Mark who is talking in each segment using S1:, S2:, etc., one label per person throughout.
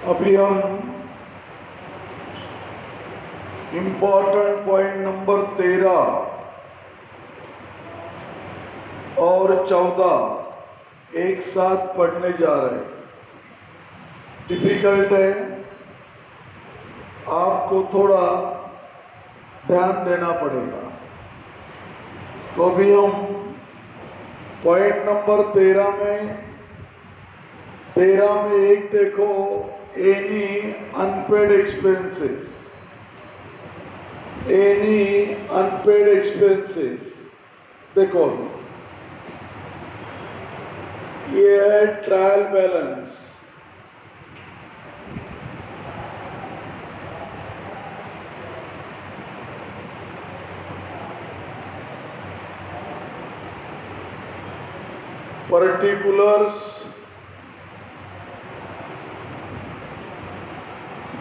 S1: अभी हम important point number 13 और 14 एक साथ पढ़ने जा रहे हैं। डिफिकल्ट है, आपको थोड़ा ध्यान देना पड़ेगा। तो अभी हम पॉइंट नंबर 13 में एक देखो, any unpaid expenses. Any unpaid expenses देखो, ये है ट्रायल बैलेंस। पर्टिकुलर्स,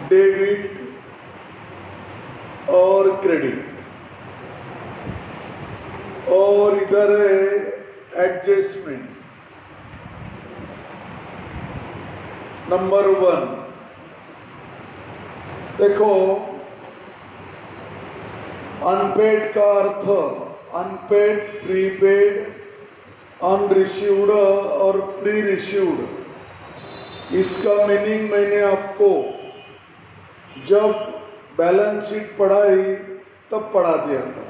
S1: डेबिट और क्रेडिट, और इधर है एडजस्टमेंट। नंबर 1 देखो, अनपेड का अर्थ अनपेड, प्रीपेड, अनरिसीव्ड और प्री रिसीव्ड। इसका मीनिंग मैंने आपको जब बैलेंस शीट पढ़ाई तब पढ़ा दिया था।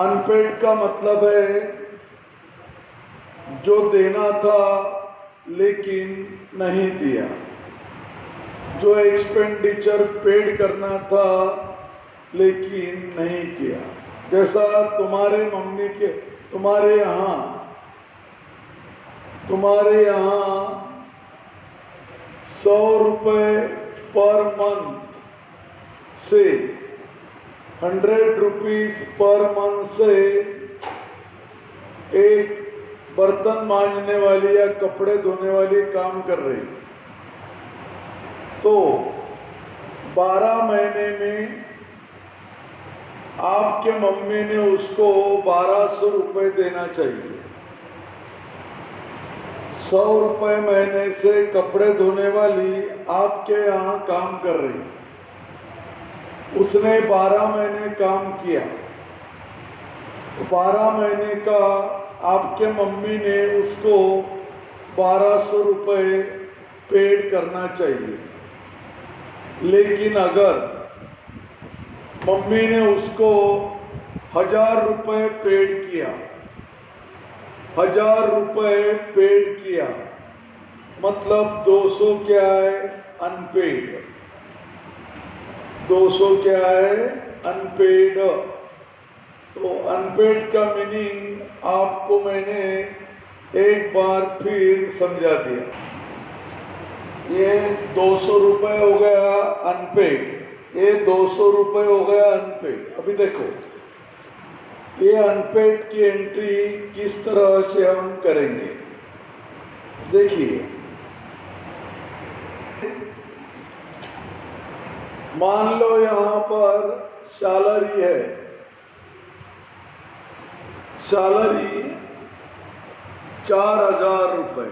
S1: अनपेड का मतलब है जो देना था लेकिन नहीं दिया, जो एक्सपेंडिचर पेड करना था लेकिन नहीं किया। जैसा तुम्हारे मम्मी के तुम्हारे यहाँ 100 रुपये पर मंथ से 100 रुपीज पर मंथ से एक बर्तन मांजने वाली या कपड़े धोने वाली काम कर रही, तो 12 महीने में आपके मम्मी ने उसको 1200 रुपये देना चाहिए। 100 रुपये महीने से कपड़े धोने वाली आपके यहाँ काम कर रही, उसने 12 महीने काम किया, तो 12 महीने का आपके मम्मी ने उसको 1200 रुपये पेड करना चाहिए। लेकिन अगर मम्मी ने उसको 1000 रुपये पेड किया, 1000 रुपये पेड किया, मतलब 200 क्या है? अनपेड। 200 क्या है? अनपेड। तो अनपेड का मीनिंग आपको मैंने एक बार फिर समझा दिया। ये 200 रुपये हो गया अनपेड, ये 200 रुपये हो गया अनपेड। अभी देखो, ये अनपेड की एंट्री किस तरह से हम करेंगे, देखिए। मान लो यहाँ पर सैलरी है, सैलरी 4000 रुपये,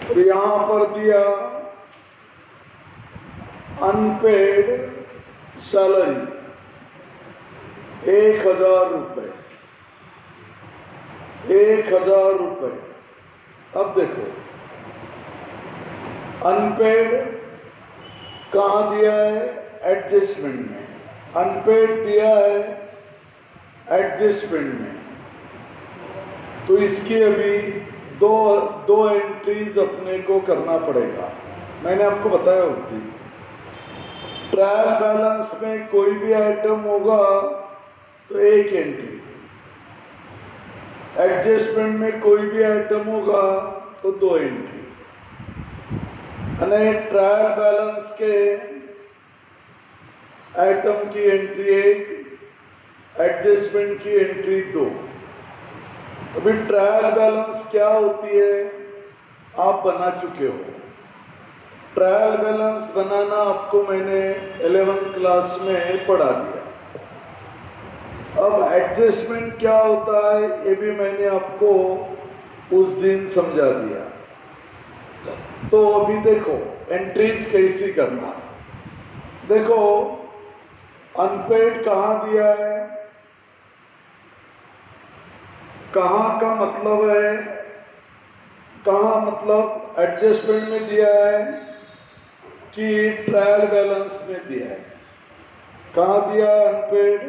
S1: और यहाँ पर दिया अनपेड सैलरी 1000 रुपये। 1000 रुपये। अब देखो, अनपेड कहाँ दिया है? एडजस्टमेंट में। अनपेड दिया है एडजस्टमेंट में, तो इसकी अभी दो एंट्रीज अपने को करना पड़ेगा। मैंने आपको बताया उस दिन, ट्रायल बैलेंस में कोई भी आइटम होगा तो एक एंट्री, एडजस्टमेंट में कोई भी आइटम होगा तो 2 एंट्री। ट्रायल बैलेंस के आइटम की एंट्री 1, एडजस्टमेंट की एंट्री 2। अभी ट्रायल बैलेंस क्या होती है आप बना चुके हो। ट्रायल बैलेंस बनाना आपको मैंने 11th क्लास में पढ़ा दिया। अब एडजस्टमेंट क्या होता है ये भी मैंने आपको उस दिन समझा दिया। तो अभी देखो एंट्रीज कैसी करना। देखो अनपेड कहाँ दिया है, कहाँ का मतलब है, कहाँ मतलब एडजस्टमेंट में दिया है कि ट्रायल बैलेंस में दिया है। कहाँ दिया है अनपेड,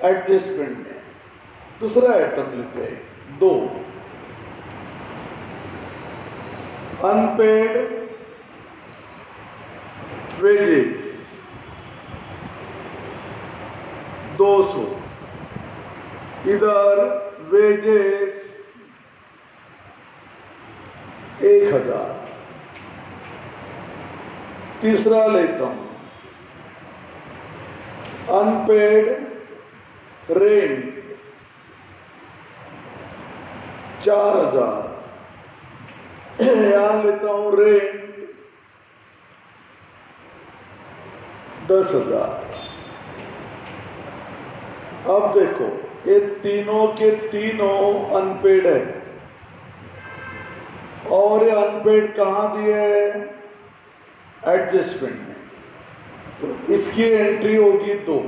S1: एडजस्टमेंट में। दूसरा आइटम लेते हैं 2, अनपेड वेजेस 200, इधर वेजेस 1000। तीसरा लेता हूं अनपेड रेंट 4000, यहां लेता हूं रेंट 10,000। अब देखो ये तीनों के तीनों अनपेड है और ये अनपेड कहाँ दिए है, एडजस्टमेंट में। तो इसकी एंट्री होगी 2,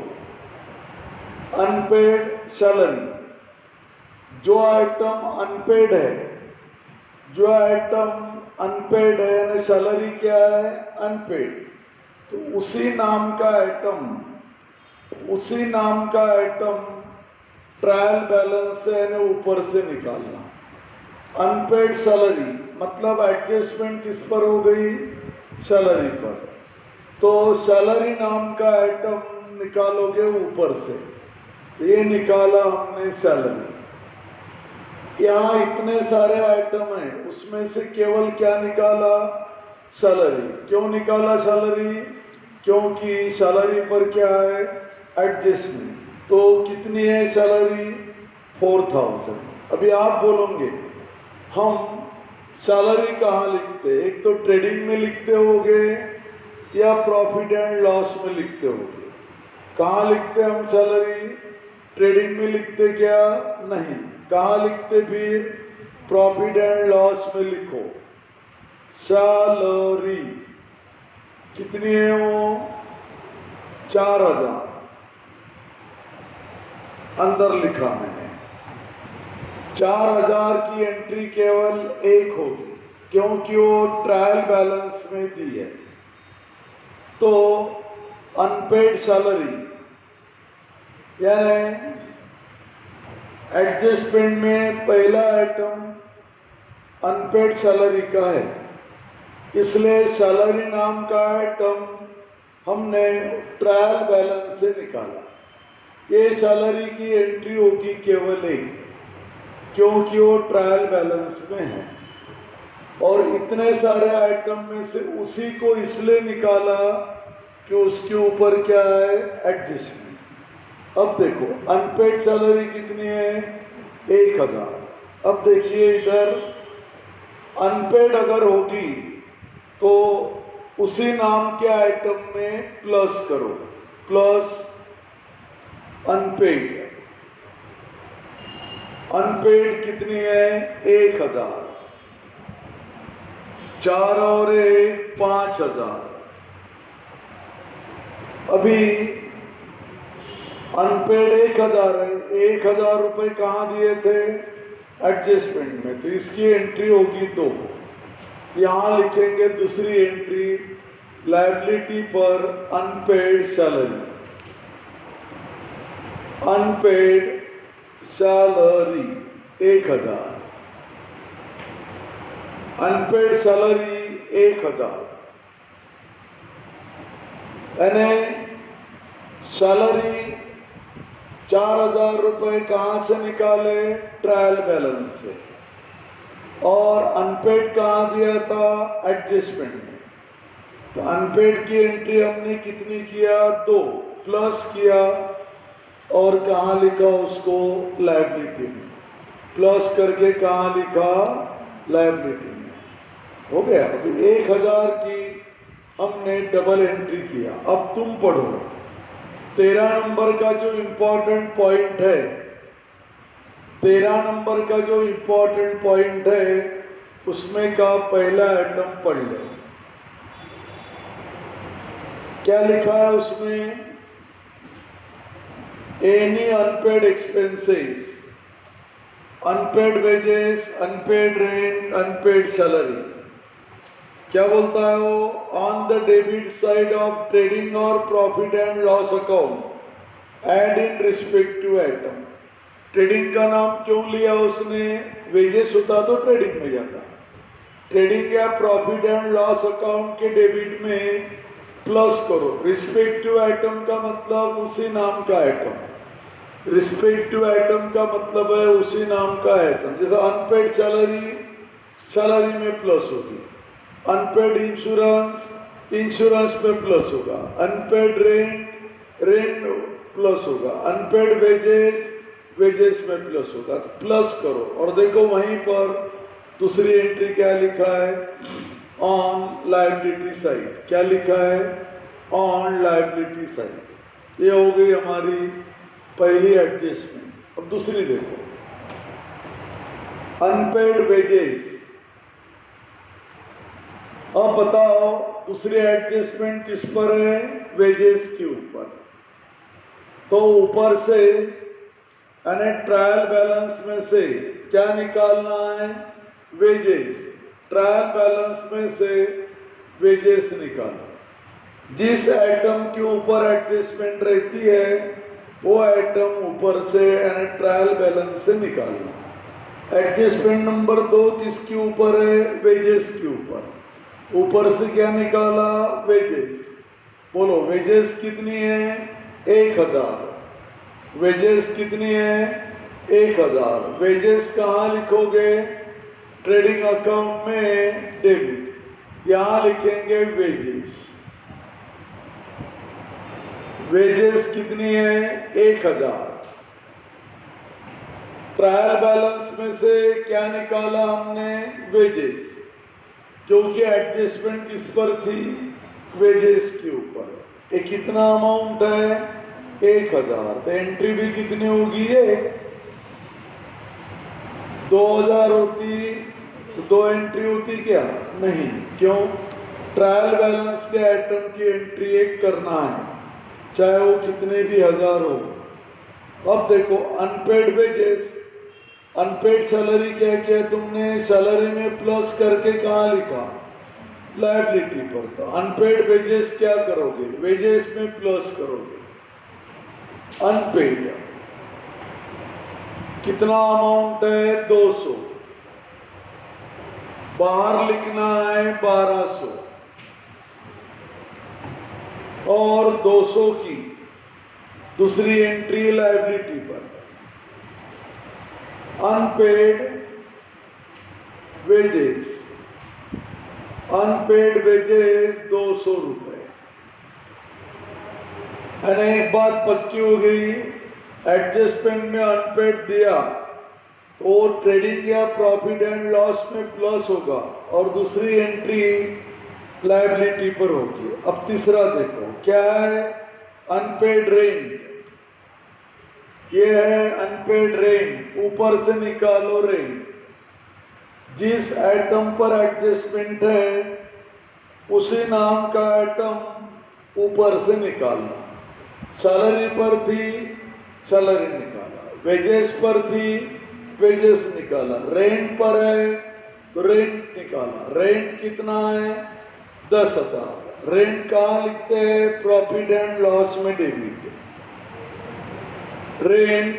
S1: अनपेड सैलरी। जो आइटम अनपेड है, जो आइटम अनपेड है यानी सैलरी क्या है, अनपेड, तो उसी नाम का आइटम, उसी नाम का आइटम ट्रायल बैलेंस से यानी ऊपर से निकालना। अनपेड सैलरी मतलब एडजस्टमेंट किस पर हो गई, सैलरी पर। तो सैलरी नाम का आइटम निकालोगे ऊपर से, तो ये निकाला हमने सैलरी। यहाँ इतने सारे आइटम हैं, उसमें से केवल क्या निकाला, सैलरी। क्यों निकाला सैलरी, क्योंकि सैलरी पर क्या है, एडजस्टमेंट। तो कितनी है सैलरी, 4000। अभी आप बोलोगे हम सैलरी कहाँ लिखते, एक तो ट्रेडिंग में लिखते होगे या प्रॉफिट एंड लॉस में लिखते होगे। कहाँ लिखते हम सैलरी, ट्रेडिंग में लिखते क्या, नहीं। कहाँ लिखते फिर, प्रॉफिट एंड लॉस में लिखो सैलरी। कितनी है वो, 4000 अंदर लिखा मैंने। 4000 की एंट्री केवल एक होगी क्योंकि वो ट्रायल बैलेंस में दी है। तो अनपेड सैलरी यानी एडजस्टमेंट में पहला आइटम अनपेड सैलरी का है, इसलिए सैलरी नाम का आइटम हमने ट्रायल बैलेंस से निकाला। ये सैलरी की एंट्री होगी केवल एक क्योंकि वो ट्रायल बैलेंस में है। और इतने सारे आइटम में से उसी को इसलिए निकाला कि उसके ऊपर क्या है, एडजस्टमेंट। अब देखो अनपेड सैलरी कितनी है, 1000। अब देखिए इधर अनपेड अगर होगी तो उसी नाम के आइटम में प्लस करो, प्लस अनपेड। अनपेड कितनी है, 1000। 4 और 1 5000। अभी अनपेड 1000 है, 1000 रुपये कहाँ दिए थे, एडजस्टमेंट में, तो इसकी एंट्री होगी 2। यहाँ लिखेंगे दूसरी एंट्री, लायबिलिटी पर unpaid salary. Unpaid salary 1000, unpaid salary 1000 यानी सैलरी 4000 रुपये कहाँ से निकाले, ट्रायल बैलेंस से। और अनपेड कहाँ दिया था, एडजस्टमेंट में। तो अनपेड की एंट्री हमने कितनी किया, 2 प्लस किया और कहाँ लिखा उसको, लायबिलिटी में। प्लस करके कहाँ लिखा, लायबिलिटी में। हो गया। अभी 1000 की हमने डबल एंट्री किया। अब तुम पढ़ो 13 नंबर का जो इम्पोर्टेंट पॉइंट है, 13 नंबर का जो इम्पोर्टेंट पॉइंट है उसमें का पहला आइटम पढ़ ले। क्या लिखा है उसमें? Any unpaid expenses, unpaid wages, unpaid rent, unpaid salary. क्या बोलता है वो? On the debit side of trading और profit and loss account add in respective item. Trading का नाम क्यों लिया उसने? वेजेस होता तो ट्रेडिंग में जाता। ट्रेडिंग या प्रॉफिट एंड लॉस अकाउंट के डेबिट में प्लस करो। रिस्पेक्टिव आइटम का मतलब उसी नाम का आइटम। रिस्पेक्टिव आइटम का मतलब है उसी नाम का आइटम। जैसे अनपेड सैलरी, सैलरी में प्लस होगी। अनपेड इंश्योरेंस, इंश्योरेंस में प्लस होगा। अनपेड रेंट, रेंट प्लस होगा। अनपेड वेजेस, वेजेस में प्लस होगा। तो प्लस करो और देखो वहीं पर दूसरी एंट्री क्या लिखा है? On liability side. क्या लिखा है? On liability side. ये हो गई हमारी पहली एडजस्टमेंट। अब दूसरी देखो, अनपेड वेजेस। अब बताओ दूसरी एडजस्टमेंट किस पर है? वेजेस के ऊपर। तो ऊपर से यानी ट्रायल बैलेंस में से क्या निकालना है? वेजेस। ट्रायल बैलेंस में से वेजेस निकालो। जिस आइटम के ऊपर एडजस्टमेंट रहती है वो आइटम ऊपर से यानी ट्रायल बैलेंस से निकालना। एडजस्टमेंट नंबर 2 किसके ऊपर है? वेजेस के ऊपर। ऊपर से क्या निकाला? वेजेस। बोलो वेजेस कितनी है? 1000। वेजेस कितनी है? 1000। वेजेस कहाँ लिखोगे? ट्रेडिंग अकाउंट में डेबिट, यहां लिखेंगे वेजेस। वेजेस कितनी है? 1000। ट्रायल बैलेंस में से क्या निकाला हमने? वेजेस, क्योंकि एडजस्टमेंट किस पर थी? वेजेस के ऊपर। ये कितना अमाउंट है? 1000। तो एंट्री भी कितनी होगी? ये 2000 होती तो 2 एंट्री होती क्या? नहीं। क्यों? ट्रायल बैलेंस के आइटम की एंट्री एक करना है, चाहे वो कितने भी हजार हो। अब देखो अनपेड वेजेस, अनपेड सैलरी क्या किया तुमने? सैलरी में प्लस करके कहाँ लिखा? लायबिलिटी पर। तो अनपेड वेजेस क्या करोगे? वेजेस में प्लस करोगे। अनपेड कितना अमाउंट है? 200। बाहर लिखना है 1200 और 200 की दूसरी एंट्री लायबिलिटी पर। अनपेड वेजेस, अनपेड वेजेस 200 रुपए। एक बात पक्की हो गई, एडजस्टमेंट में अनपेड दिया तो ट्रेडिंग या प्रॉफिट एंड लॉस में प्लस होगा और दूसरी एंट्री लायबिलिटी पर होगी। अब तीसरा देखो क्या है? Unpaid rent. ये है अनपेड रेंट। ऊपर से निकालो रेंट। जिस आइटम पर एडजस्टमेंट है उसी नाम का आइटम ऊपर से निकालना। सैलरी पर थी, सैलरी निकाला। वेजेस पर थी, वेजेस निकाला। रेंट पर है तो रेंट निकाला। रेंट कितना है? 10,000। रेंट कहाँ लिखते हैं? प्रॉफिट एंड लॉस में डेबिट। रेंट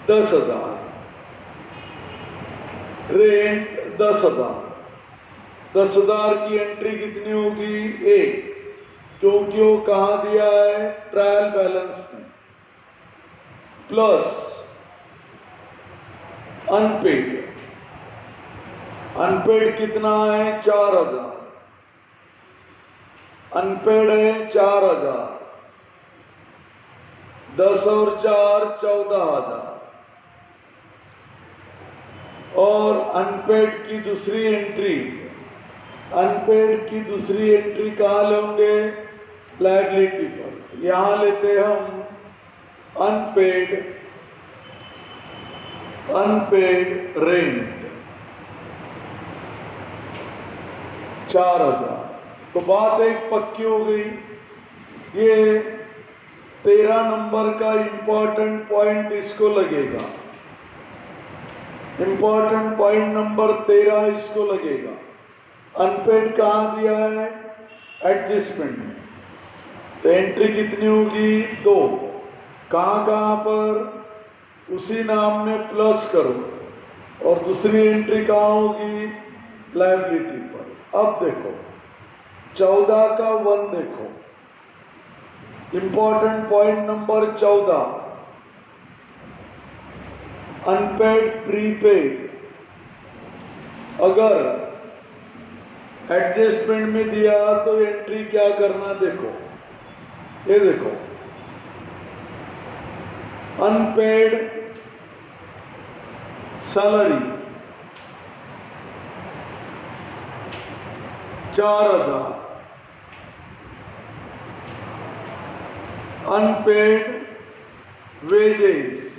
S1: 10,000। रेंट 10,000। 10,000 की एंट्री कितनी होगी? 1, क्योंकि वो कहाँ दिया है? ट्रायल बैलेंस में। प्लस अनपेड, अनपेड कितना है? 4,000। अनपेड है 4,000। 10 और 4 14,000। और अनपेड की दूसरी एंट्री, अनपेड की दूसरी एंट्री कहाँ लेंगे? लायबिलिटी पर। यहां लेते हम अनपेड, अनपेड रेंट। 4,000। तो बात एक पक्की हो गई। ये 13 नंबर का इंपॉर्टेंट पॉइंट इसको लगेगा, इंपॉर्टेंट पॉइंट नंबर 13 इसको लगेगा। अनपेड कहाँ दिया है? एडजस्टमेंट में। तो एंट्री कितनी होगी? 2। कहाँ कहाँ पर? उसी नाम में प्लस करो। और दूसरी एंट्री कहाँ होगी? लायबिलिटी पर। अब देखो 14 का 1 देखो, important point number 14, unpaid prepaid. अगर एडजस्टमेंट में दिया तो एंट्री क्या करना? देखो, ये देखो, unpaid salary 4,000, unpaid wages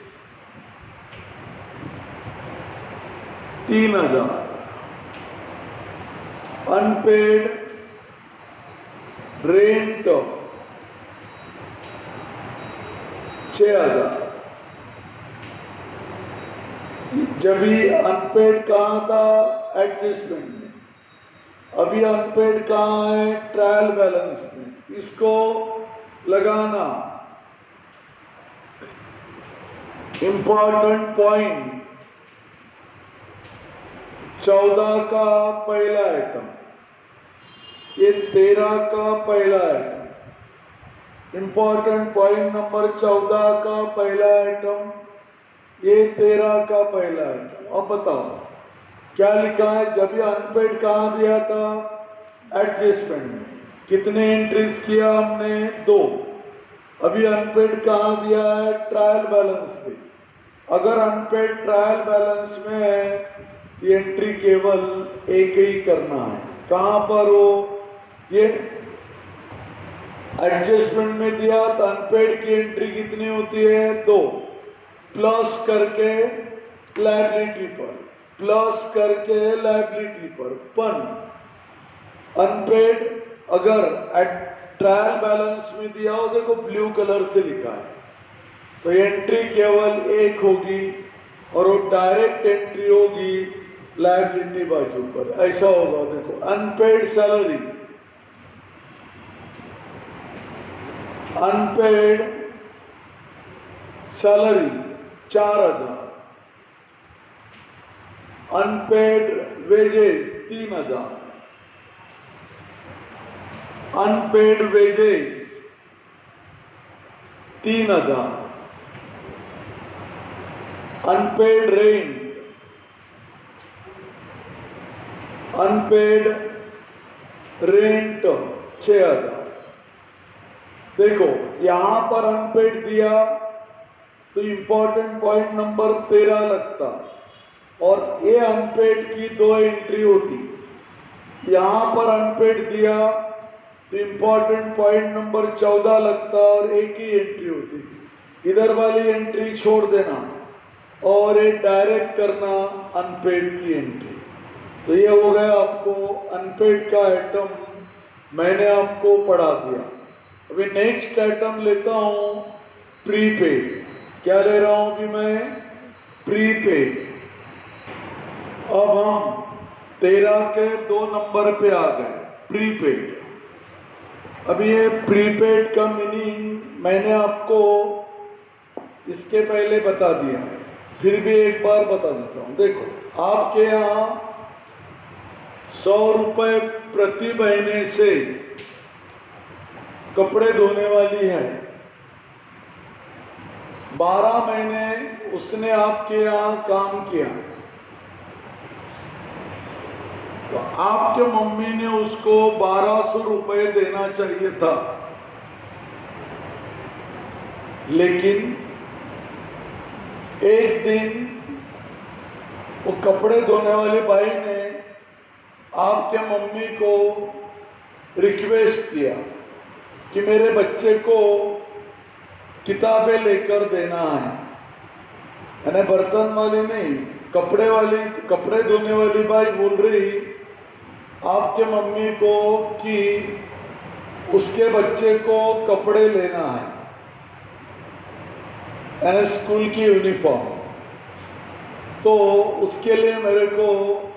S1: 3,000, unpaid rent 6,000। जब ही अनपेड कहाँ था? एडजस्टमेंट में। अभी अनपेड कहाँ है? ट्रायल बैलेंस में। इसको लगाना इंपॉर्टेंट पॉइंट 14 का पहला आइटम, ये 13 का पहला आइटम। इंपॉर्टेंट पॉइंट नंबर 14 का पहला आइटम, ये 13 का पहला आइटम। अब बताओ क्या लिखा है? जब ये अनपेड कहाँ दिया था? एडजस्टमेंट में। कितने एंट्रीज किया हमने? 2। अभी अनपेड कहाँ दिया है? ट्रायल बैलेंस पे। अगर अनपेड ट्रायल बैलेंस में है, ये एंट्री केवल एक ही करना है। कहाँ पर हो? ये एडजस्टमेंट में दिया तो अनपेड की एंट्री कितनी होती है? 2। प्लस करके लायबिलिटी पर, प्लस करके लायबिलिटी पर। पन अनपेड अगर ट्रायल बैलेंस में दिया हो, देखो ब्लू कलर से लिखा है, तो एंट्री केवल एक होगी और वो डायरेक्ट एंट्री होगी लायबिलिटी बाजू पर। ऐसा होगा। देखो unpaid salary, unpaid salary 4,000, unpaid wages 3,000, unpaid wages 3,000, unpaid rent, unpaid rent 6,000। देखो यहां पर अनपेड दिया तो इंपॉर्टेंट पॉइंट नंबर 13 लगता और ये अनपेड की 2 एंट्री होती। यहां पर अनपेड दिया तो इंपॉर्टेंट पॉइंट नंबर 14 लगता और एक ही एंट्री होती। इधर वाली एंट्री छोड़ देना और ये डायरेक्ट करना अनपेड की एंट्री। तो ये हो गया आपको अनपेड का आइटम, मैंने आपको पढ़ा दिया। अभी नेक्स्ट आइटम लेता हूं प्रीपेड। क्या ले रहा हूं अभी मैं? प्रीपेड। अब हम 13 के 2 नंबर पे आ गए, प्रीपेड। अभी ये प्रीपेड का मीनिंग मैंने आपको इसके पहले बता दिया है, फिर भी एक बार बता देता हूं। देखो आपके यहाँ 100 रुपये प्रति महीने से कपड़े धोने वाली है, 12 महीने उसने आपके यहाँ काम किया, तो आपके मम्मी ने उसको 1,200 रुपये देना चाहिए था। लेकिन एक दिन वो कपड़े धोने वाले भाई ने आपके मम्मी को रिक्वेस्ट किया कि मेरे बच्चे को किताबें लेकर देना है। यानी बर्तन वाली नहीं, कपड़े धोने वाली भाई बोल रही आपके मम्मी को कि उसके बच्चे को कपड़े लेना है, यानी स्कूल की यूनिफॉर्म, तो उसके लिए मेरे को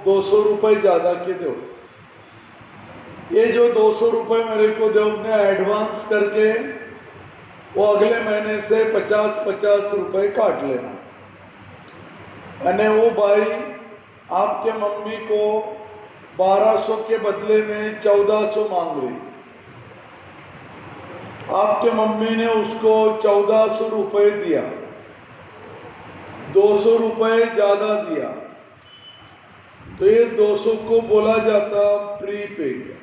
S1: 200 रुपये ज़्यादा के दो। ये जो 200 रुपये मेरे को दो ने एडवांस करके वो अगले महीने से 50-50 रुपये काट लेना। यानी वो भाई आपके मम्मी को 1200 के बदले में 1400 मांग रही, आपके मम्मी ने उसको 1400 रुपये दिया, 200 रुपये ज़्यादा दिया, तो ये 200 को बोला जाता प्रीपेड।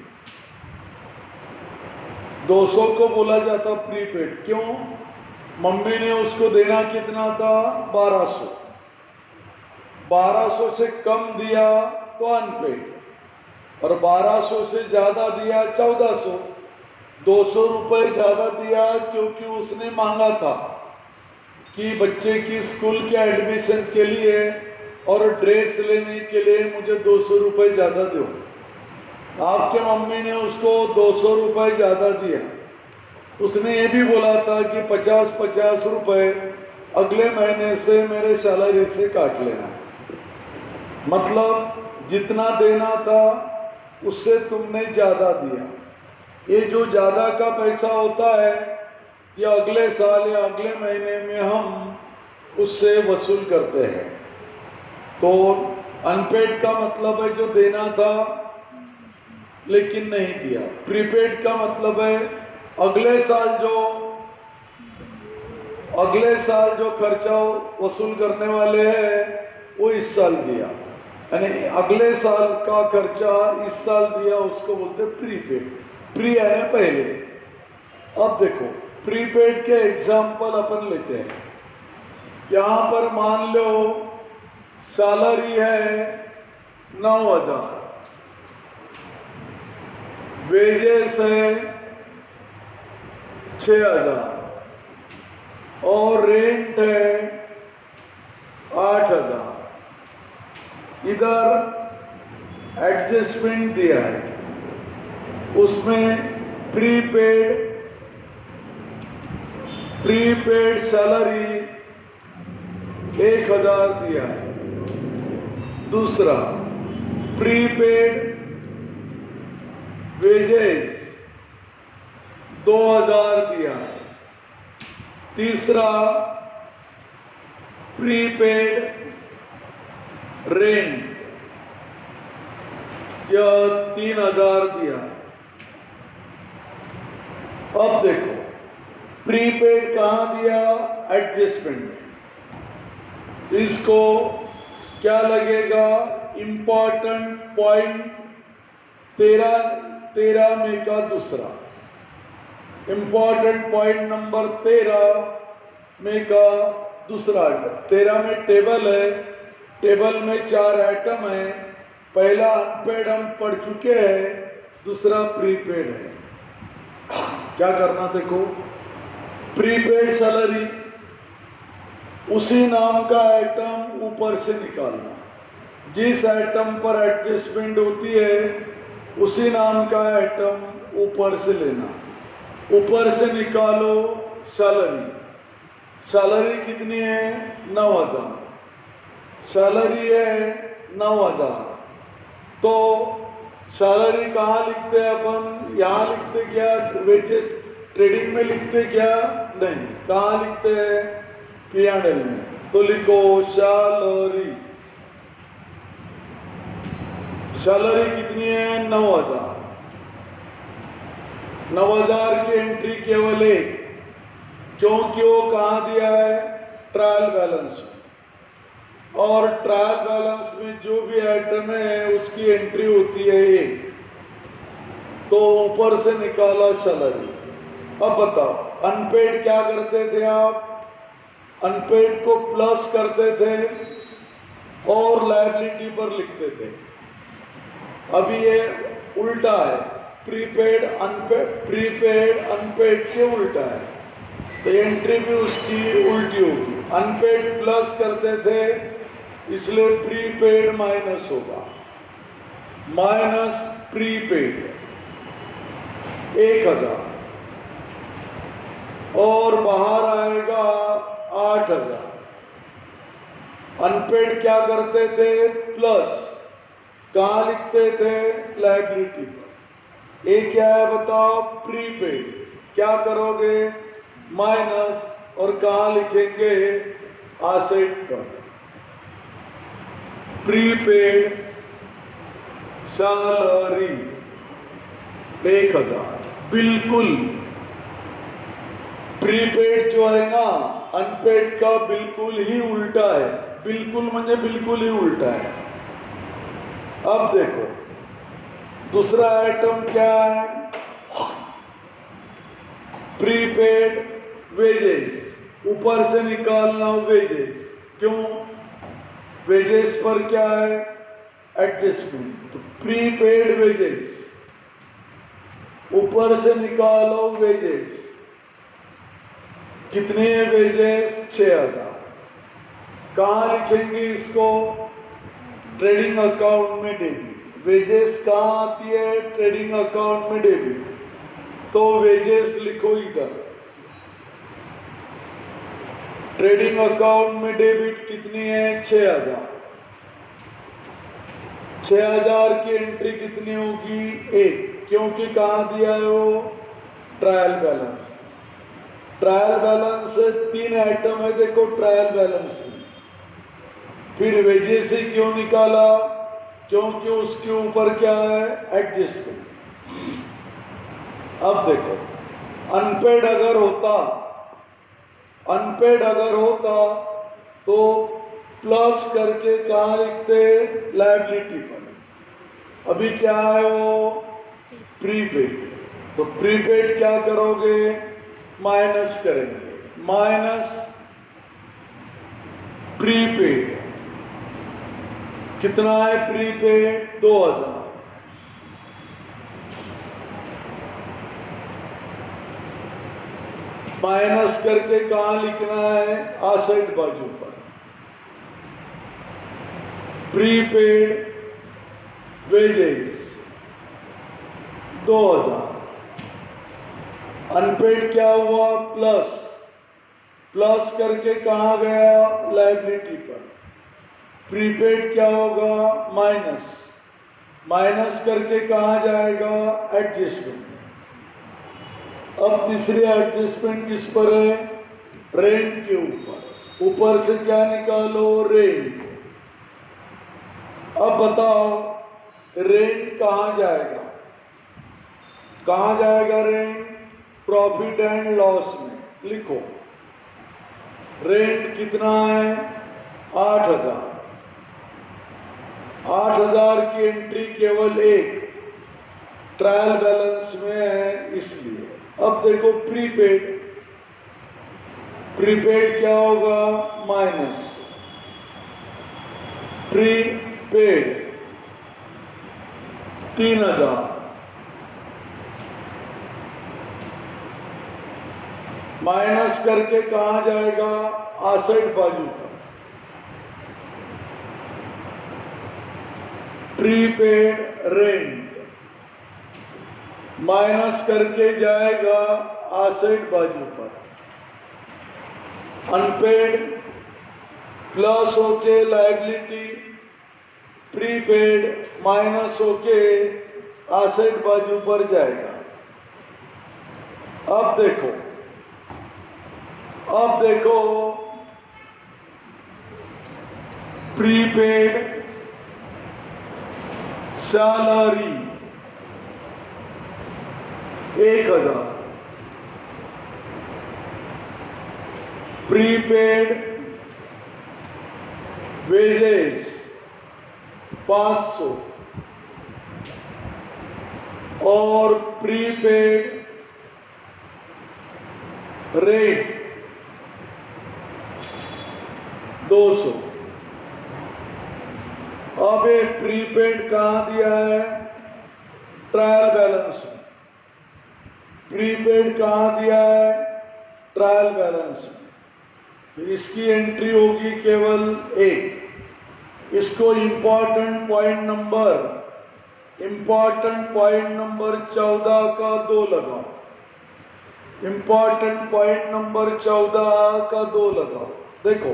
S1: 200 को बोला जाता प्रीपेड। क्यों? मम्मी ने उसको देना कितना था? 1200। 1200 से कम दिया तो अनपेड, और 1200 से ज़्यादा दिया 1400। 200 रुपये ज़्यादा दिया क्योंकि उसने मांगा था कि बच्चे की स्कूल के एडमिशन के लिए और ड्रेस लेने के लिए मुझे 200 रुपये ज़्यादा दो। आपके मम्मी ने उसको 200 रुपये ज़्यादा दिया। उसने ये भी बोला था कि 50-50 रुपये अगले महीने से मेरे सैलरी से काट लेना। मतलब जितना देना था उससे तुमने ज़्यादा दिया। ये जो ज़्यादा का पैसा होता है ये अगले साल या अगले महीने में हम उससे वसूल करते हैं। तो अनपेड का मतलब है जो देना था लेकिन नहीं दिया। प्रीपेड का मतलब है अगले साल जो खर्चा वसूल करने वाले हैं वो इस साल दिया, यानी अगले साल का खर्चा इस साल दिया, उसको बोलते प्रीपेड। प्री यानी पहले। अब देखो प्रीपेड के एग्जाम्पल अपन लेते हैं। यहाँ पर मान लो सैलरी है 9000, वेजेस है 6000 और रेंट है 8000। इधर एडजस्टमेंट दिया है, उसमें प्रीपेड सैलरी 1000 दिया है। दूसरा प्रीपेड वेजेस 2000 दिया है। तीसरा प्रीपेड रेंट या 3000 दिया। अब देखो प्रीपेड कहाँ दिया? एडजस्टमेंट में। इसको क्या लगेगा? इंपॉर्टेंट पॉइंट 13 में का दूसरा। इंपॉर्टेंट पॉइंट नंबर 13 में का दूसरा। 13 में टेबल है, टेबल में 4 आइटम है। पहला अनपेड हम पढ़ चुके हैं, दूसरा प्रीपेड है। क्या करना देखो, प्रीपेड सैलरी उसी नाम का आइटम ऊपर से निकालना। जिस आइटम पर एडजस्टमेंट होती है उसी नाम का आइटम ऊपर से लेना। ऊपर से निकालो सैलरी। सैलरी कितनी है? 9000। सैलरी है 9000। तो सैलरी कहाँ लिखते हैं अपन? यहाँ लिखते क्या? वेजेस ट्रेडिंग में लिखते क्या? नहीं। कहाँ लिखते हैं? P&L में। तो लिखो सैलरी। सैलरी कितनी है? 9000। 9000 की एंट्री केवल एक, क्योंकि वो कहाँ दिया है? Trial balance. और ट्रायल बैलेंस में जो भी आइटम है उसकी एंट्री होती है एक, तो ऊपर से निकाला सैलरी। अब बताओ अनपेड क्या करते थे आप? अनपेड को प्लस करते थे और लायबिलिटी पर लिखते थे। अभी ये उल्टा है, प्रीपेड अनपेड के उल्टा है, तो एंट्री भी उसकी उल्टी होगी। अनपेड प्लस करते थे इसलिए प्रीपेड माइनस होगा। माइनस प्रीपेड 1000 और बाहर आएगा 8000। अनपेड क्या करते थे? प्लस। कहाँ लिखते थे? लायबिलिटी पर। ये क्या है बताओ? प्रीपेड। क्या करोगे? माइनस, और कहाँ लिखेंगे? एसेट पर। Prepaid salary 1000। बिल्कुल प्रीपेड जो है ना, अनपेड का बिल्कुल ही उल्टा है। बिल्कुल म्हणजे बिल्कुल ही उल्टा है। अब देखो दूसरा आइटम क्या है? Prepaid wages. ऊपर से निकालना वेजेस। क्यों? वेजेस पर क्या है? एडजस्टमेंट। तो प्रीपेड वेजेस, ऊपर से निकालो वेजेस। कितने वेजेस? 6000। कहाँ लिखेंगे इसको? ट्रेडिंग अकाउंट में डेबिट। वेजेस कहाँ आती है? ट्रेडिंग अकाउंट में डेबिट। तो वेजेस लिखो इधर। ट्रेडिंग अकाउंट में डेबिट कितनी है? 6000। 6000 की एंट्री कितनी होगी? 1, क्योंकि कहाँ दिया है वो? Trial balance. Trial balance 3 item है, देखो ट्रायल बैलेंस में। फिर वेजेस से क्यों निकाला? क्योंकि उसके ऊपर क्या है? एडजस्टमेंट। अब देखो अनपेड अगर होता तो प्लस करके कहाँ लिखते? लायबिलिटी पर। अभी क्या है वो? प्रीपेड। तो प्रीपेड क्या करोगे? माइनस करेंगे। माइनस प्रीपेड कितना है? प्रीपेड 2000। माइनस करके कहाँ लिखना है? एसेट बाजू पर। Prepaid wages 2000। अनपेड क्या हुआ? प्लस। प्लस करके कहाँ गया? लायबिलिटी पर। प्रीपेड क्या होगा? माइनस। माइनस करके कहाँ जाएगा? एडजस्टमेंट। अब तीसरी एडजस्टमेंट किस पर है? रेंट के ऊपर। ऊपर से क्या निकालो? रेंट। अब बताओ रेंट कहाँ जाएगा? कहाँ जाएगा रेंट? प्रॉफिट एंड लॉस में। लिखो रेंट कितना है? 8000। 8000 की एंट्री केवल 1 ट्रायल बैलेंस में है, इसलिए। अब देखो प्रीपेड। प्रीपेड क्या होगा? माइनस। प्रीपेड 3000। माइनस करके कहाँ जाएगा? एसेट बाजू पर। प्रीपेड रेंट माइनस करके जाएगा एसेट बाजू पर। अनपेड प्लस होके लायबिलिटी, प्रीपेड माइनस होके एसेट बाजू पर जाएगा। अब देखो प्रीपेड सैलरी 1000। प्रीपेड वेजेस 500 और प्रीपेड रेट 200। अब ये प्रीपेड कहाँ दिया है? ट्रायल बैलेंस में। प्रीपेड कहाँ दिया है? ट्रायल बैलेंस में। तो इसकी एंट्री होगी केवल 1। इसको important point number important point number 14 का 2 लगाओ। इंपॉर्टेंट पॉइंट नंबर 14 का 2 लगाओ। देखो,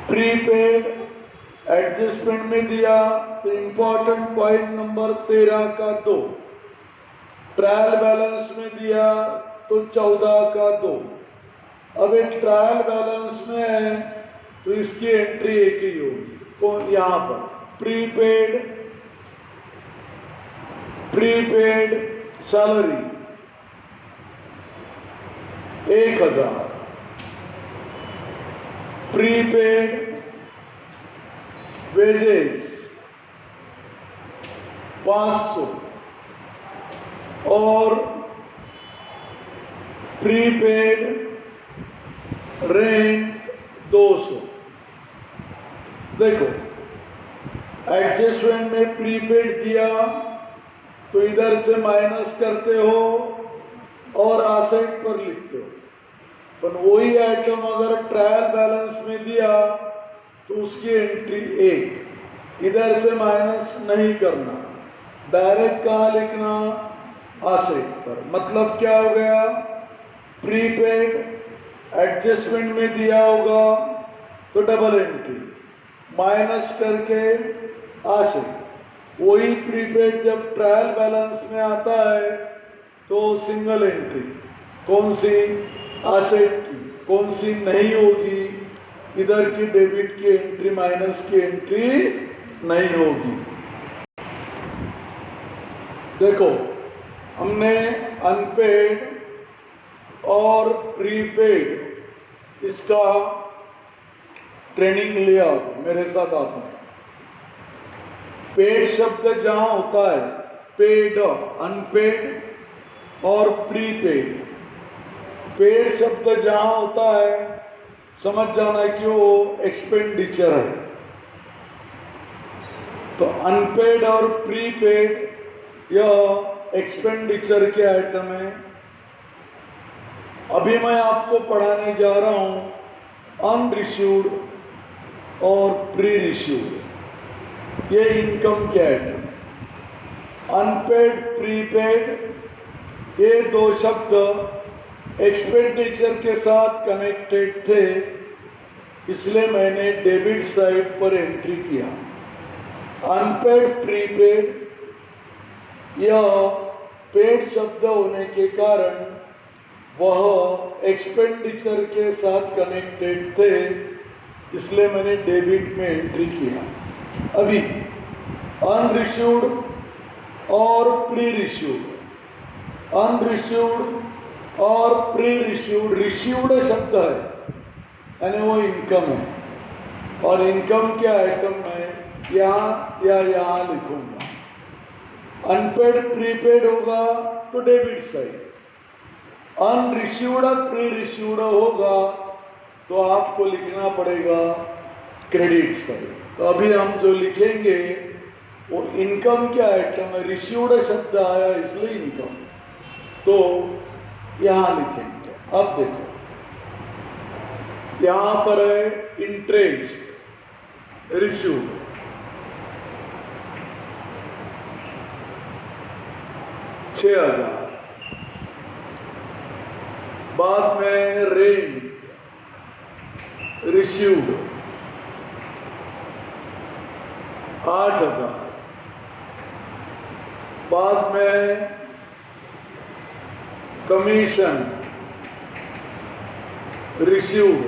S1: प्रीपेड एडजस्टमेंट में दिया तो इंपॉर्टेंट पॉइंट नंबर 13 का 2, ट्रायल बैलेंस में दिया तो 14 का 2। अब एक ट्रायल बैलेंस में है तो इसकी एंट्री एक ही होगी। कौन? यहां पर प्रीपेड सैलरी 1000, प्रीपेड वेजेस 500 और प्रीपेड रेंट 200। देखो, एडजस्टमेंट में प्रीपेड दिया तो इधर से माइनस करते हो और असेट पर लिखते हो, पर वही आइटम अगर ट्रायल बैलेंस में दिया तो उसकी एंट्री 1, इधर से माइनस नहीं करना, डायरेक्ट कहाँ लिखना? असेट पर। मतलब क्या हो गया? प्रीपेड एडजस्टमेंट में दिया होगा तो डबल एंट्री, माइनस करके असेट। वही प्रीपेड जब ट्रायल बैलेंस में आता है तो सिंगल एंट्री। कौन सी? असेट की। कौन सी नहीं होगी? इधर की डेबिट की एंट्री माइनस की एंट्री नहीं होगी। देखो, हमने अनपेड और प्रीपेड इसका ट्रेनिंग लिया मेरे साथ आपने। पेड शब्द जहां होता है, पेड, अनपेड और प्रीपेड। पेड शब्द जहां होता है समझ जाना कि वो एक्सपेंडिचर है। तो अनपेड और प्रीपेड यह एक्सपेंडिचर के आइटम है। अभी मैं आपको पढ़ाने जा रहा हूं अनरिसीव्ड और प्री रिसीव्ड, ये इनकम के आइटम। अनपेड, प्रीपेड, ये दो शब्द एक्सपेंडिचर के साथ कनेक्टेड थे, इसलिए मैंने डेबिट साइड पर एंट्री किया। अनपेड, प्रीपेड, यह पेड शब्द होने के कारण वह एक्सपेंडिचर के साथ कनेक्टेड थे, इसलिए मैंने डेबिट में एंट्री किया। अभी अनरिसीव्ड और प्री रिसीव्ड, अनरिसीव्ड और प्री रिसीव्ड, रिसीव्ड शब्द है यानी वो इनकम है, और इनकम के आइटम में यहाँ या यहाँ लिखूंगा। अनपेड प्रीपेड होगा तो डेबिट साइड, अनरिसीव्ड प्री रिसीव्ड होगा तो आपको लिखना पड़ेगा क्रेडिट साइड। तो अभी हम जो लिखेंगे वो इनकम के आइटम है, रिसीव्ड शब्द आया इसलिए इनकम, तो यहां लिखेंगे। अब देखो, यहां पर है इंटरेस्ट रिसीव्ड, $6,000। बाद में रेंट रिसीव्ड 8,000। बाद में कमीशन रिसीव्ड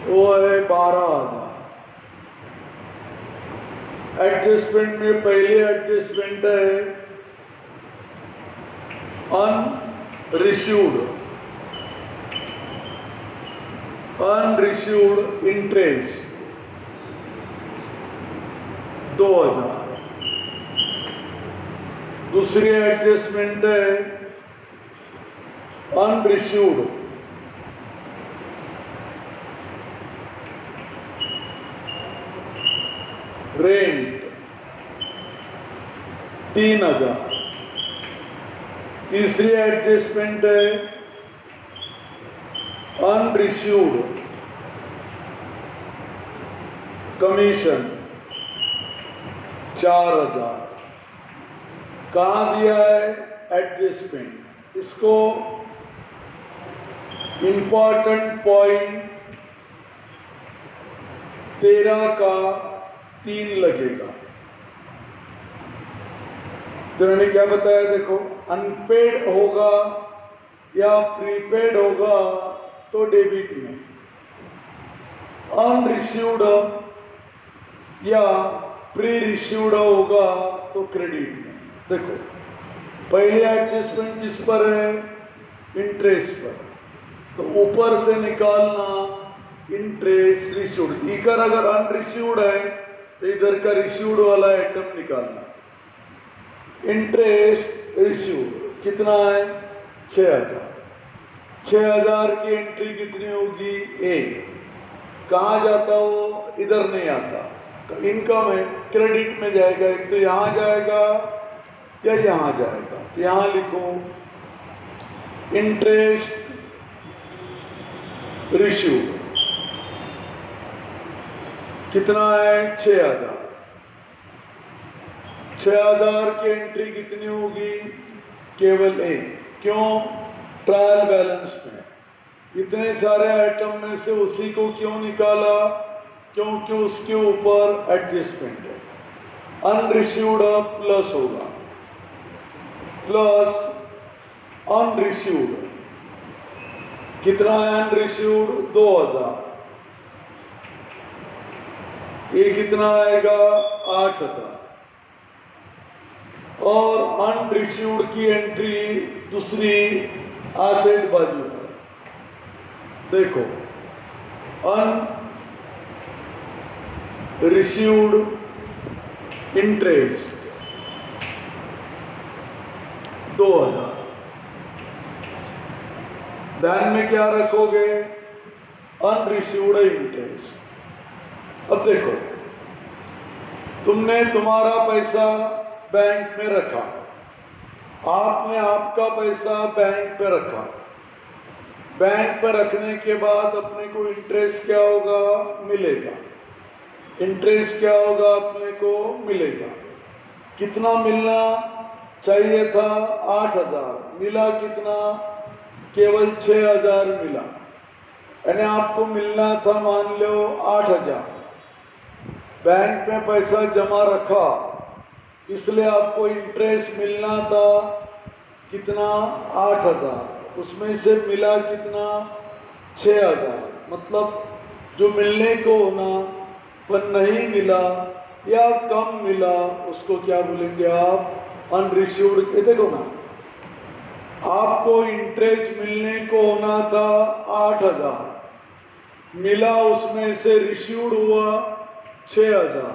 S1: वो है 12,000। एडजस्टमेंट में पहले एडजस्टमेंट है अनरिसीव्ड इंटरेस्ट 2,000। दूसरी एडजस्टमेंट है अनरिसीव्ड रेंट 3,000। तीसरी एडजस्टमेंट है अनरिसीव्ड कमीशन 4000, कहाँ दिया है? एडजस्टमेंट। इसको इंपॉर्टेंट पॉइंट 13 का 3 लगेगा। तो मैंने क्या बताया? देखो, अनपेड होगा या प्रीपेड होगा तो डेबिट में, अनरिसीव्ड या प्री रिसीव्ड होगा तो क्रेडिट में। देखो, पहले एडजस्टमेंट किस पर है? इंटरेस्ट पर। तो ऊपर से निकालना इंटरेस्ट रिसीव्ड, इधर अगर अनरिसीव्ड है तो इधर का रिसीव्ड वाला आइटम निकालना। इंटरेस्ट रिसीव्ड कितना है? 6000। 6000 की एंट्री कितनी होगी? 1। कहाँ जाता वो? इधर नहीं आता, इनकम है, क्रेडिट में जाएगा। एक तो यहाँ जाएगा या यहाँ जाएगा। तो यहाँ लिखो इंटरेस्ट रिसीव्ड कितना है? 6000। 6000 की एंट्री कितनी होगी? केवल 1। क्यों? ट्रायल बैलेंस में इतने सारे आइटम में से उसी को क्यों निकाला? क्योंकि उसके ऊपर एडजस्टमेंट है। अनरिसीव्ड प्लस होगा, प्लस अनरिसीव्ड कितना है? अनरिसीव्ड 2000, ये कितना आएगा? 8000। और अनरिसीव्ड की एंट्री दूसरी एसेट बाजू पर। देखो, अनरिसीव्ड इंटरेस्ट 2000, ध्यान में क्या रखोगे? अनरिसीव्ड इंटरेस्ट। अब देखो, तुमने तुम्हारा पैसा बैंक में रखा, आपने आपका पैसा बैंक पे रखा। बैंक पर रखने के बाद अपने को इंटरेस्ट क्या होगा? मिलेगा। इंटरेस्ट क्या होगा? अपने को मिलेगा। कितना मिलना चाहिए था? 8000। मिला कितना? केवल 6000 मिला। यानी आपको मिलना था, मान लो 8000। बैंक में पैसा जमा रखा, इसलिए आपको इंटरेस्ट मिलना था कितना? 8000। उसमें से मिला कितना? 6000। मतलब जो मिलने को होना पर नहीं मिला या कम मिला, उसको क्या बोलेंगे आप? अनरिसीव्ड। ये देखो ना, आपको इंटरेस्ट मिलने को होना था 8000, मिला उसमें से रिसीव्ड हुआ 6000,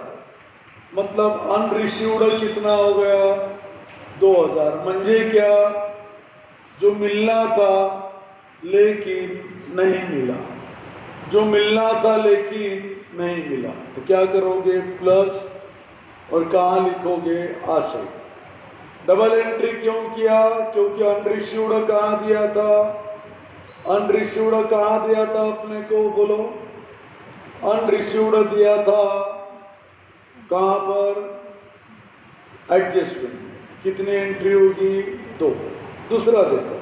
S1: मतलब अनरिसीव्ड कितना हो गया? 2000। म्हणजे क्या? जो मिलना था लेकिन नहीं मिला, जो मिलना था लेकिन नहीं मिला। तो क्या करोगे? प्लस, और कहाँ लिखोगे? एसेट। डबल एंट्री क्यों किया? क्योंकि अनरिसीव्ड कहाँ दिया था? अनरिसीव्ड कहाँ दिया था अपने को? बोलो। अनरिसीव्ड दिया था कहाँ पर? एडजस्टमेंट। कितनी एंट्री होगी? 2। दूसरा देखो,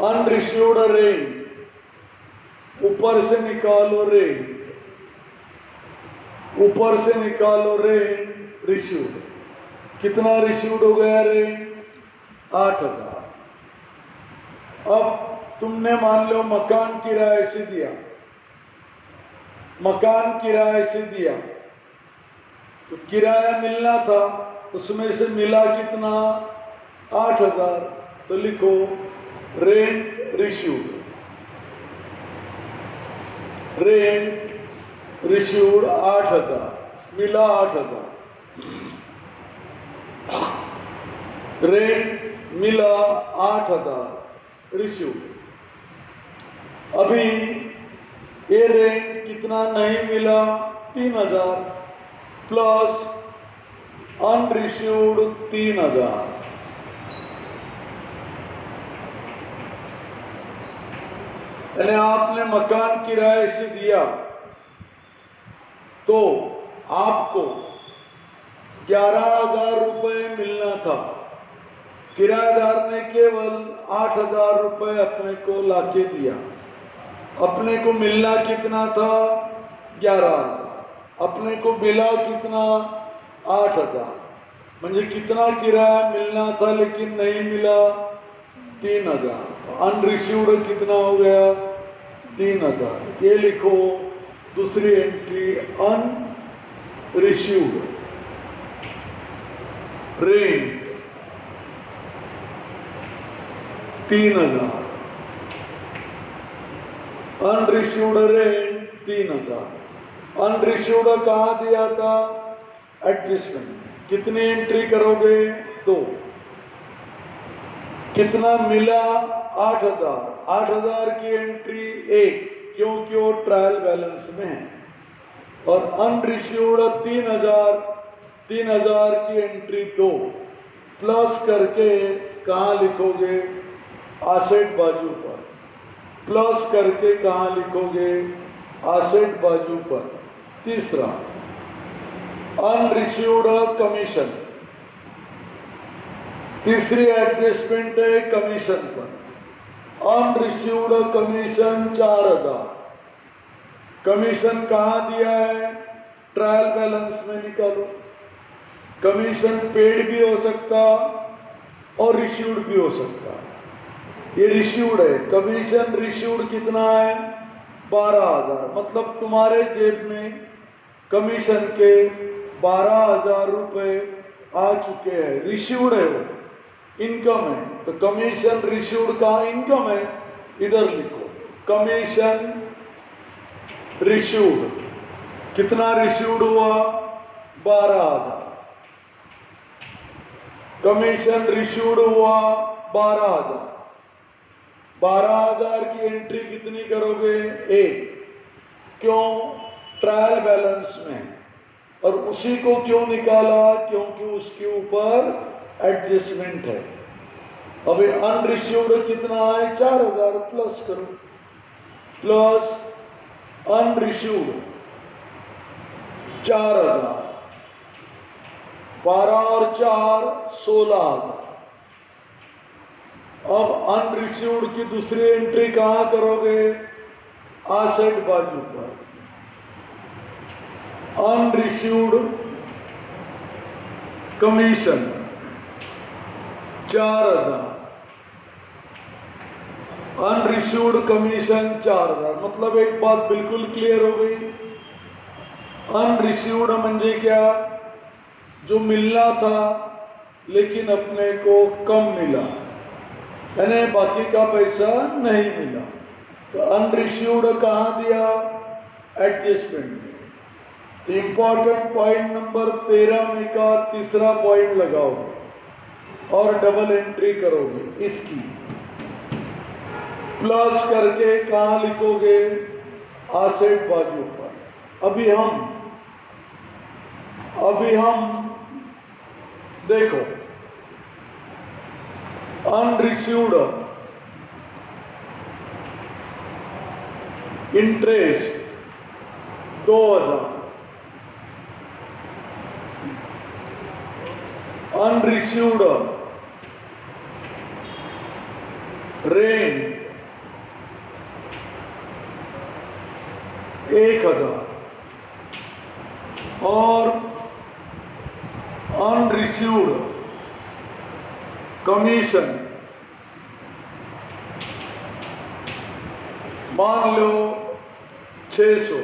S1: अनरिसीव्ड रेंट, ऊपर से निकालो रेंट, ऊपर से निकालो रेंट रिसीव्ड। कितना रिसीव्ड हो गया रेंट? 8000। अब तुमने मान लो मकान किराए से दिया, मकान किराए से दिया, तो किराया मिलना था, उसमें से मिला कितना? 8000। तो लिखो रेंट रिसीव्ड, रेंट रिसीव्ड 8000, मिला 8000, रेंट मिला 8000 रिसीव्ड। अभी ये रेंट कितना नहीं मिला? 3000 प्लस अनरिसीव्ड 3000। यानी आपने मकान किराए से दिया, तो आपको 11,000 रुपये मिलना था, किराएदार ने केवल 8,000 रुपये अपने को लाके दिया। अपने को मिलना कितना था? 11,000। अपने को मिला कितना? 8,000। म्हणजे कितना किराया मिलना था लेकिन नहीं मिला? 3,000। अनरिसीव्ड कितना हो गया? 3,000। ये लिखो दूसरी एंट्री, अनरिसीव्ड रेंट 3,000। अनरिसीव्ड रेंट 3,000। अनरिसीव्ड कहाँ दिया था? एडजस्टमेंट। कितनी एंट्री करोगे? 2। कितना मिला? 8,000। 8,000 की एंट्री 1, क्योंकि वो ट्रायल बैलेंस में है। और अनरिसीव्ड 3,000, 3,000 की एंट्री 2 प्लस करके कहाँ लिखोगे? एसेट बाजू पर। प्लस करके कहाँ लिखोगे? एसेट बाजू पर। तीसरा, अनरिसीव्ड कमीशन। तीसरी एडजस्टमेंट है कमीशन पर। अनरिसीव्ड कमीशन 4,000। कमीशन कहाँ दिया है? ट्रायल बैलेंस में निकालो। कमीशन पेड भी हो सकता और रिसीव्ड भी हो सकता। ये रिसीव्ड है। कमीशन रिसीव्ड कितना है? 12,000। मतलब तुम्हारे जेब में कमीशन के 12,000 रुपये आ चुके हैं। रिसीव्ड है, वो इनकम है। तो कमीशन रिसीव्ड का इनकम है, इधर लिखो कमीशन रिसीव्ड। कितना रिसीव्ड हुआ? 12,000। कमीशन रिसीव्ड हुआ 12,000। 12,000 की एंट्री कितनी करोगे? 1। क्यों? ट्रायल बैलेंस में। और उसी को क्यों निकाला? क्योंकि उसके ऊपर एडजस्टमेंट है। अभी अनरिसीव्ड कितना है? 4,000। प्लस करो, प्लस अनरिसीव्ड 4,000। 12 और 4 16,000। अब अनरिसीव्ड की दूसरी एंट्री कहाँ करोगे? एसेट बाजू पर। अनरिसीव्ड कमीशन 4,000। अनरिसीव्ड कमीशन 4,000। मतलब एक बात बिल्कुल क्लियर हो गई। अनरिसीव्ड म्हणजे क्या? जो मिलना था लेकिन अपने को कम मिला, यानी बाकी का पैसा नहीं मिला। तो अनरिसीव्ड कहाँ दिया? एडजस्टमेंट में। तो इंपॉर्टेंट पॉइंट नंबर 13 में का तीसरा पॉइंट लगाओगे और डबल एंट्री करोगे इसकी। प्लस करके कहाँ लिखोगे? एसेट बाजू पर। अभी हम देखो, अनरिसीव्ड इंटरेस्ट 2,000। अनरिसीव्ड रेंट 1,000। और अनरिसीव्ड कमीशन मान लो 600।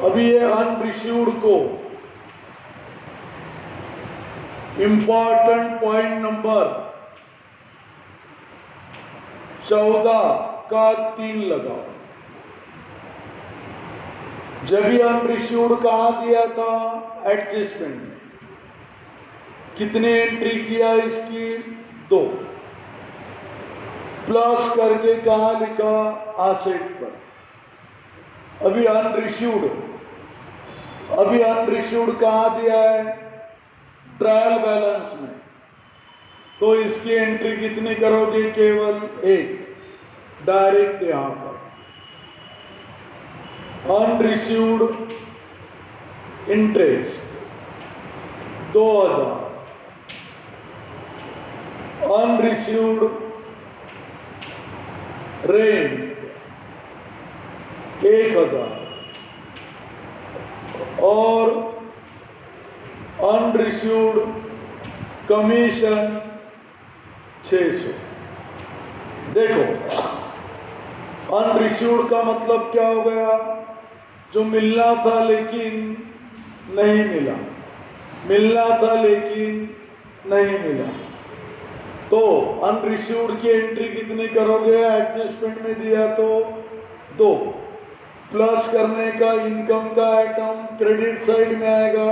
S1: अभी ये अनरिसीव्ड को इंपॉर्टेंट पॉइंट नंबर 14 का 3 लगाओ। जब भी अनरिसीव्ड कहाँ दिया था? एडजस्टमेंट में। कितनी एंट्री किया इसकी? 2। प्लस करके कहाँ लिखा? एसेट पर। अभी अनरिसीव्ड कहाँ दिया है? ट्रायल बैलेंस में। तो इसकी एंट्री कितनी करोगे? केवल 1, डायरेक्ट यहां पर। अनरिसीव्ड इंटरेस्ट 2000, अनरिसीव्ड रेंट 1000 और अनरिसीव्ड कमीशन 600। देखो, अनरिसीव्ड का मतलब क्या हो गया? जो मिलना था लेकिन नहीं मिला, मिलना था लेकिन नहीं मिला। तो अनरिसीव्ड की एंट्री कितनी करोगे? एडजस्टमेंट में दिया तो 2, प्लस करने का इनकम का आइटम क्रेडिट साइड में आएगा,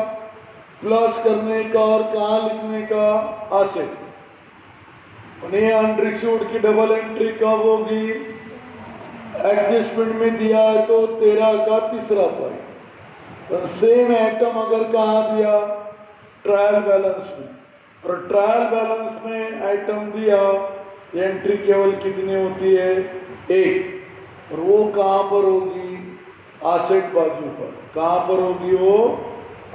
S1: प्लस करने का और कहाँ लिखने का? एसेट। उन्हें अनरिसीव्ड की डबल एंट्री कब होगी? एडजस्टमेंट में दिया है तो 13 का तीसरा पॉइंट। सेम आइटम अगर कहाँ दिया? ट्रायल बैलेंस में, और ट्रायल बैलेंस में आइटम दिया, एंट्री केवल कितनी होती है? 1, और वो कहाँ पर होगी? एसेट बाजू पर। कहाँ पर होगी वो?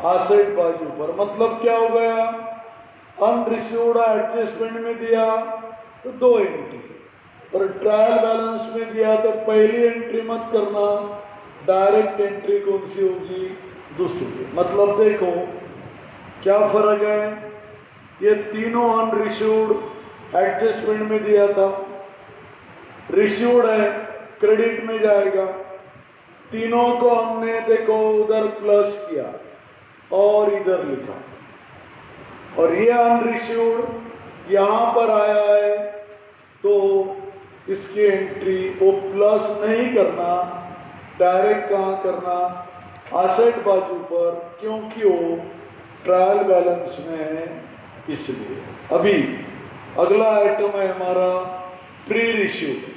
S1: एसेट बाजू पर। मतलब क्या हो गया? अनरिसीव्ड एडजस्टमेंट में दिया तो 2 एंट्री, और ट्रायल बैलेंस में दिया तो पहली एंट्री मत करना, डायरेक्ट एंट्री कौन सी होगी? दूसरी। मतलब देखो क्या फर्क है? ये तीनों अनरिसीव्ड एडजस्टमेंट में दिया था, रिसीव्ड है क्रेडिट में जाएगा। तीनों को हमने देखो उधर प्लस किया और इधर लिखा, और ये अनरिसीव्ड यहां पर आया है तो इसकी एंट्री वो प्लस नहीं करना, डायरेक्ट कहाँ करना? एसेट बाजू पर, क्योंकि वो ट्रायल बैलेंस में है इसलिए। अभी अगला आइटम है हमारा प्री रिसीव्ड।